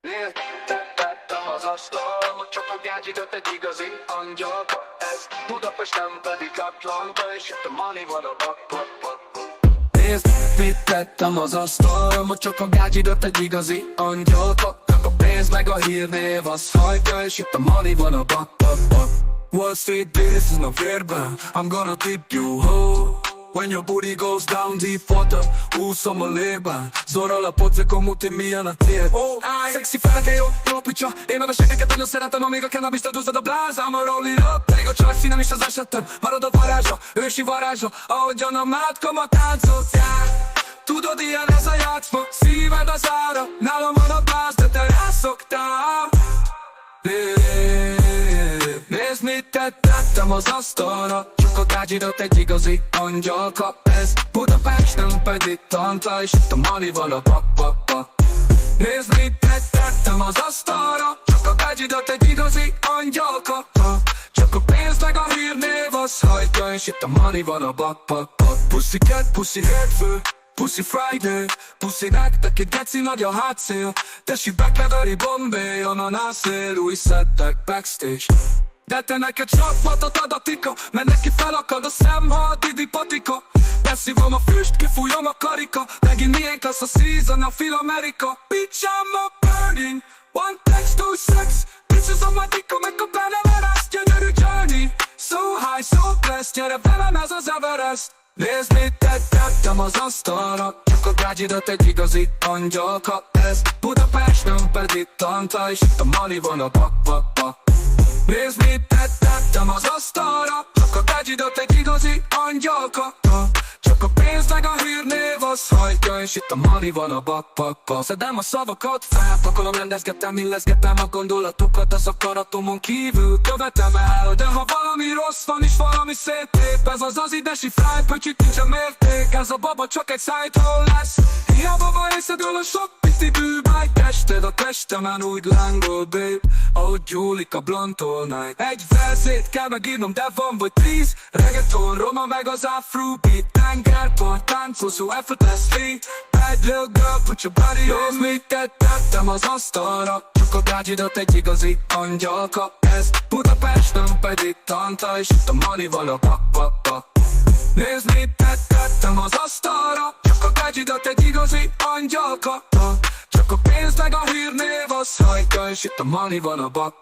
Tettem az asztalra, csak a gágyidott egy igazi angyalka. Ez Budapest, nem pedig Atlanta, és itt a money van a bak. Nézd, mit tettem az asztalra, csak a gágyidott egy igazi angyalka. A pénz meg a hírnév, az hajtja, és itt a money van a bak. Wall Street business a vérben, I'm gonna tip you ho. When your booty goes down deep water, úszom a légben. Zorral a pocekon, muti milyen a tiéd. Szexi feleke, jó picsa. Én a vesekeket nagyon szeretem, amíg a cannabis-t dúzod a bláz. I'm a roll it up, pedig a csaj színem is az esetem. Marad a varázsa, ősi varázsa, ahogyan a mátkama táncot jár. Tudod, ilyen ez a játszma, szíved az ára. Nálam van a bláz, de te rászoktál. Nézd, mit tettem az asztalra, csak a gágyidott egy igazi angyalka. Ez Budapest, nem pedig Atlanta, és itt a money van a bak. Nézd, mit tettem az asztalra, csak a gágyidott egy igazi angyalka. Csak a pénz meg a hírnév, az hajtja, és itt a money van a bak. Pussycat, pussy hétfő, Pussy Friday, pussy nektek egy geci nagy a hátszél. Tesi Blackberry, Bombay, ananászél, új szettek backstage. De te neked csapmatot ad a tika, mert neki felakad a szem, ha a Didi patika. Beszívom a füst, kifújom a karika, megint miénk az a season, a Phil America. Bitch, I'm a burning, one text, two sex. Bitches on my dika, meg a benne lesz, gyönyörű journey. So high, so blessed, gyere velem, ez az Everest. Nézd, mit tettem az asztalra, csak a gágyidott egy igazi angyalka. Ez Budapest, nem pedig Atlanta, és itt a money van a bak. Nézd, mit tettem az asztalra, csak a gágyidott egy igazi angyalka. Csak a pénz meg a hírnév, az hajtja, és itt a money van a bak. Szedem a szavakat, felpakolom, rendezgetem, illeszgetem a gondolatokat. Az akaratomon kívül követem el, de ha valami rossz van és valami széttép, ez az az idesi fráj, pöcsik nincs a mérték. Ez a baba csak egy szájtól lesz, hiába van észedül a sok piti bűbáj. Tested a testemen úgy lángol, babe, ahogy gyúlik a blondtól night. Egy verzét kell megírnom, de van vagy 10. Reggaeton, roma meg az afrobeat. Tengerpart, táncolszó, effortlessly. Bad little girl, put your body on me. Mit tettem az asztalra, csak a gágyidott egy igazi angyalka. Ez Budapest, nem pedig Atlanta, és itt a money van a bak. Nézd, mit tettem az asztalra, csak a gágyidott egy igazi angyalka. Csak a pénz meg a hírnév, az hajtja, és itt a money van a bak.